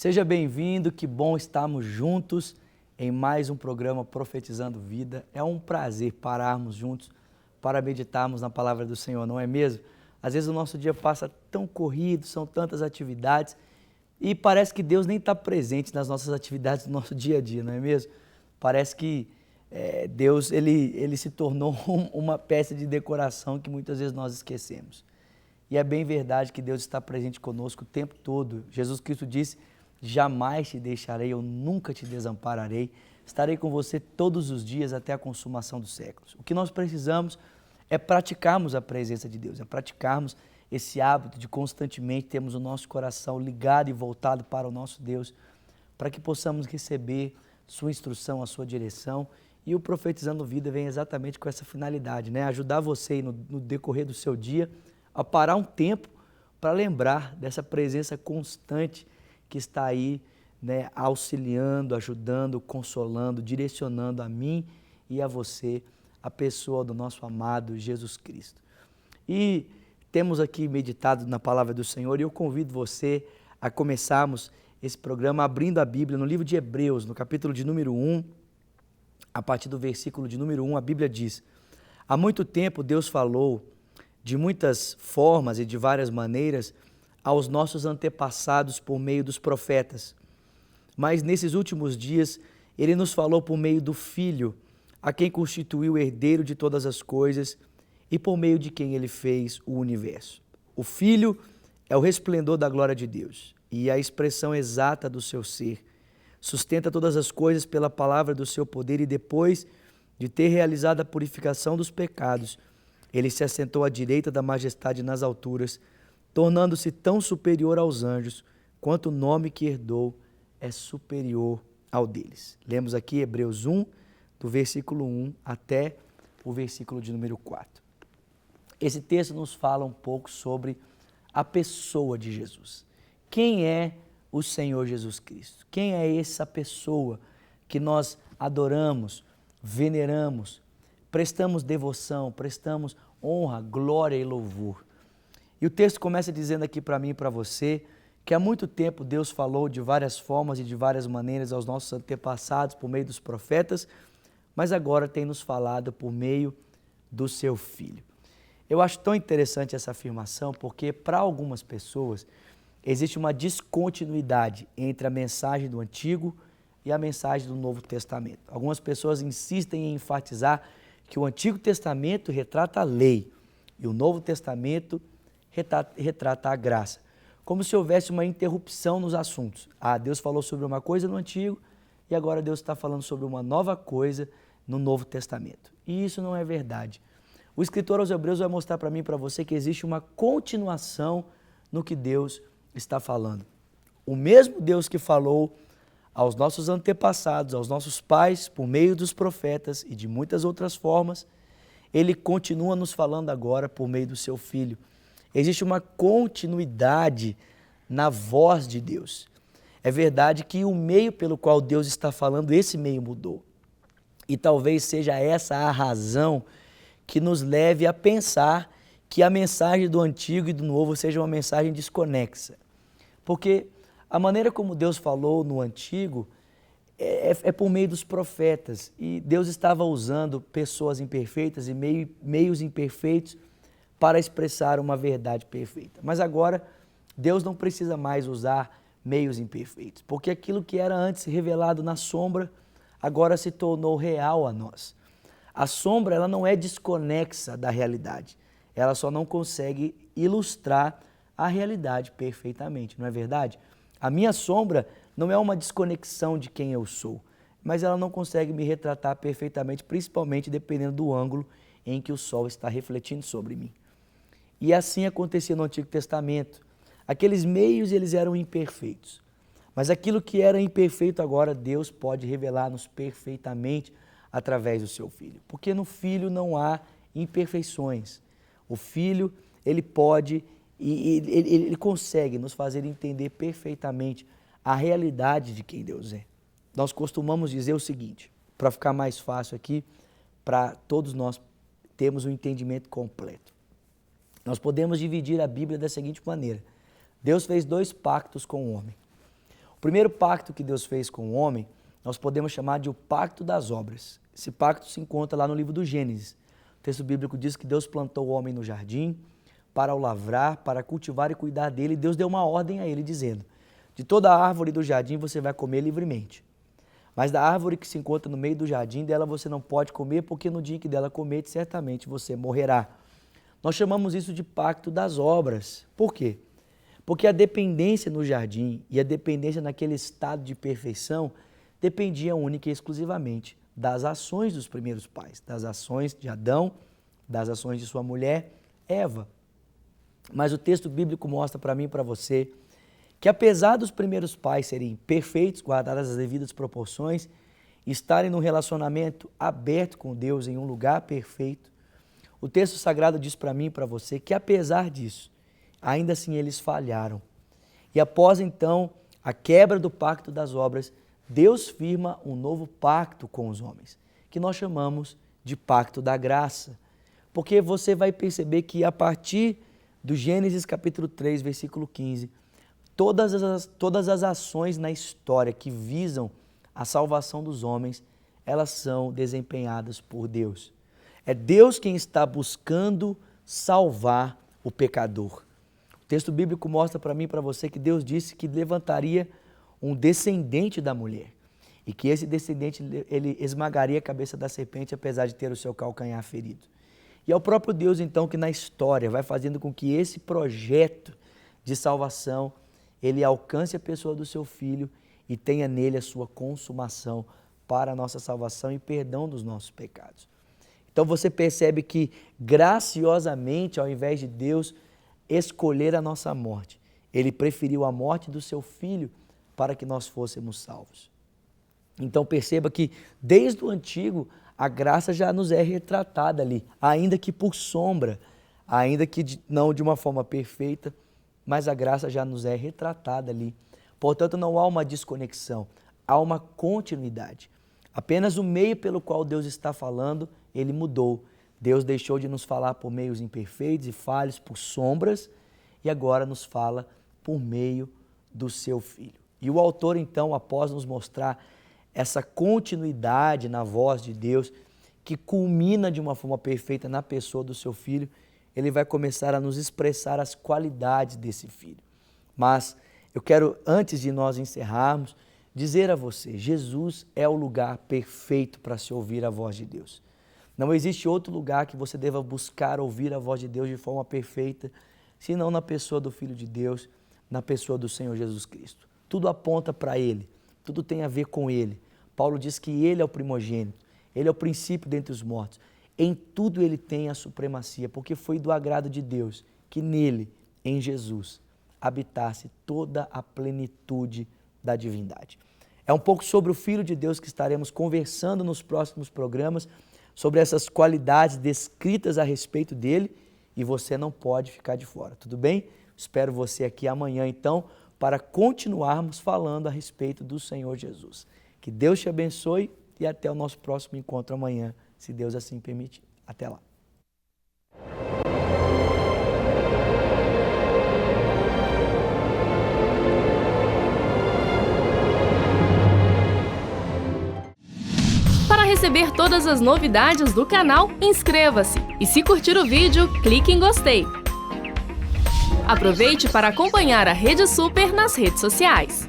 Seja bem-vindo, que bom estarmos juntos em mais um programa Profetizando Vida. É um prazer pararmos juntos para meditarmos na palavra do Senhor, não é mesmo? Às vezes o nosso dia passa tão corrido, são tantas atividades e parece que Deus nem está presente nas nossas atividades do nosso dia a dia, não é mesmo? Parece que Deus ele se tornou uma peça de decoração que muitas vezes nós esquecemos. E é bem verdade que Deus está presente conosco o tempo todo. Jesus Cristo disse: jamais te deixarei, eu nunca te desampararei. Estarei com você todos os dias até a consumação dos séculos. O que nós precisamos é praticarmos a presença de Deus, é praticarmos esse hábito de constantemente termos o nosso coração ligado e voltado para o nosso Deus, para que possamos receber sua instrução, a sua direção. E o Profetizando Vida vem exatamente com essa finalidade, né? Ajudar você no decorrer do seu dia a parar um tempo para lembrar dessa presença constante que está aí, né, auxiliando, ajudando, consolando, direcionando a mim e a você, a pessoa do nosso amado Jesus Cristo. E temos aqui meditado na palavra do Senhor e eu convido você a começarmos esse programa abrindo a Bíblia no livro de Hebreus, no capítulo de número 1, a partir do versículo de número 1, a Bíblia diz: há muito tempo Deus falou de muitas formas e de várias maneiras aos nossos antepassados por meio dos profetas. Mas nesses últimos dias, Ele nos falou por meio do Filho, a quem constituiu o herdeiro de todas as coisas e por meio de quem Ele fez o universo. O Filho é o resplendor da glória de Deus e a expressão exata do seu ser. Sustenta todas as coisas pela palavra do seu poder e depois de ter realizado a purificação dos pecados, Ele se assentou à direita da majestade nas alturas, tornando-se tão superior aos anjos, quanto o nome que herdou é superior ao deles. Lemos aqui Hebreus 1, do versículo 1 até o versículo de número 4. Esse texto nos fala um pouco sobre a pessoa de Jesus. Quem é o Senhor Jesus Cristo? Quem é essa pessoa que nós adoramos, veneramos, prestamos devoção, prestamos honra, glória e louvor? E o texto começa dizendo aqui para mim e para você que há muito tempo Deus falou de várias formas e de várias maneiras aos nossos antepassados por meio dos profetas, mas agora tem nos falado por meio do seu Filho. Eu acho tão interessante essa afirmação porque para algumas pessoas existe uma descontinuidade entre a mensagem do Antigo e a mensagem do Novo Testamento. Algumas pessoas insistem em enfatizar que o Antigo Testamento retrata a lei e o Novo Testamento retrata a graça, como se houvesse uma interrupção nos assuntos. Deus falou sobre uma coisa no Antigo e agora Deus está falando sobre uma nova coisa no Novo Testamento. E isso não é verdade. O escritor aos Hebreus vai mostrar para mim e para você que existe uma continuação no que Deus está falando. O mesmo Deus que falou aos nossos antepassados, aos nossos pais, por meio dos profetas e de muitas outras formas, Ele continua nos falando agora por meio do seu Filho. Existe uma continuidade na voz de Deus. É verdade que o meio pelo qual Deus está falando, esse meio mudou. E talvez seja essa a razão que nos leve a pensar que a mensagem do Antigo e do Novo seja uma mensagem desconexa. Porque a maneira como Deus falou no Antigo é por meio dos profetas. E Deus estava usando pessoas imperfeitas e meios imperfeitos para expressar uma verdade perfeita. Mas agora, Deus não precisa mais usar meios imperfeitos, porque aquilo que era antes revelado na sombra, agora se tornou real a nós. A sombra, ela não é desconexa da realidade, ela só não consegue ilustrar a realidade perfeitamente, não é verdade? A minha sombra não é uma desconexão de quem eu sou, mas ela não consegue me retratar perfeitamente, principalmente dependendo do ângulo em que o sol está refletindo sobre mim. E assim acontecia no Antigo Testamento. Aqueles meios, eles eram imperfeitos. Mas aquilo que era imperfeito agora, Deus pode revelar-nos perfeitamente através do seu Filho. Porque no Filho não há imperfeições. O Filho, ele pode e ele consegue nos fazer entender perfeitamente a realidade de quem Deus é. Nós costumamos dizer o seguinte, para ficar mais fácil aqui, para todos nós termos um entendimento completo. Nós podemos dividir a Bíblia da seguinte maneira: Deus fez 2 pactos com o homem. primeiro pacto que Deus fez com o homem, nós podemos chamar de o pacto das obras. Esse pacto se encontra lá no livro do Gênesis. O texto bíblico diz que Deus plantou o homem no jardim para o lavrar, para cultivar e cuidar dele. E Deus deu uma ordem a ele dizendo: de toda árvore do jardim você vai comer livremente. Mas da árvore que se encontra no meio do jardim, dela você não pode comer, porque no dia que dela comer, certamente você morrerá. Nós chamamos isso de pacto das obras. Por quê? Porque a dependência no jardim e a dependência naquele estado de perfeição dependia única e exclusivamente das ações dos primeiros pais, das ações de Adão, das ações de sua mulher, Eva. Mas o texto bíblico mostra para mim e para você que apesar dos primeiros pais serem perfeitos, guardadas as devidas proporções, estarem num relacionamento aberto com Deus em um lugar perfeito, o texto sagrado diz para mim e para você que apesar disso, ainda assim eles falharam. E após então a quebra do pacto das obras, Deus firma um novo pacto com os homens, que nós chamamos de pacto da graça. Porque você vai perceber que a partir do Gênesis capítulo 3, versículo 15, todas as ações na história que visam a salvação dos homens, elas são desempenhadas por Deus. É Deus quem está buscando salvar o pecador. O texto bíblico mostra para mim e para você que Deus disse que levantaria um descendente da mulher e que esse descendente ele esmagaria a cabeça da serpente, apesar de ter o seu calcanhar ferido. E é o próprio Deus, então, que na história vai fazendo com que esse projeto de salvação ele alcance a pessoa do seu Filho e tenha nele a sua consumação para a nossa salvação e perdão dos nossos pecados. Então você percebe que graciosamente, ao invés de Deus escolher a nossa morte, Ele preferiu a morte do seu Filho para que nós fôssemos salvos. Então perceba que desde o antigo a graça já nos é retratada ali, ainda que por sombra, ainda que não de uma forma perfeita, mas a graça já nos é retratada ali. Portanto, não há uma desconexão, há uma continuidade. Apenas o meio pelo qual Deus está falando, ele mudou. Deus deixou de nos falar por meios imperfeitos e falhos, por sombras, e agora nos fala por meio do seu Filho. E o autor, então, após nos mostrar essa continuidade na voz de Deus, que culmina de uma forma perfeita na pessoa do seu Filho, ele vai começar a nos expressar as qualidades desse Filho. Mas eu quero, antes de nós encerrarmos, dizer a você, Jesus é o lugar perfeito para se ouvir a voz de Deus. Não existe outro lugar que você deva buscar ouvir a voz de Deus de forma perfeita, senão na pessoa do Filho de Deus, na pessoa do Senhor Jesus Cristo. Tudo aponta para Ele, tudo tem a ver com Ele. Paulo diz que Ele é o primogênito, Ele é o princípio dentre os mortos. Em tudo Ele tem a supremacia, porque foi do agrado de Deus que nele, em Jesus, habitasse toda a plenitude da divindade. É um pouco sobre o Filho de Deus que estaremos conversando nos próximos programas, sobre essas qualidades descritas a respeito dele, e você não pode ficar de fora, tudo bem? Espero você aqui amanhã, então, para continuarmos falando a respeito do Senhor Jesus. Que Deus te abençoe e até o nosso próximo encontro amanhã, se Deus assim permitir. Até lá. Para receber todas as novidades do canal, inscreva-se e, se curtir o vídeo, clique em gostei. Aproveite para acompanhar a Rede Super nas redes sociais.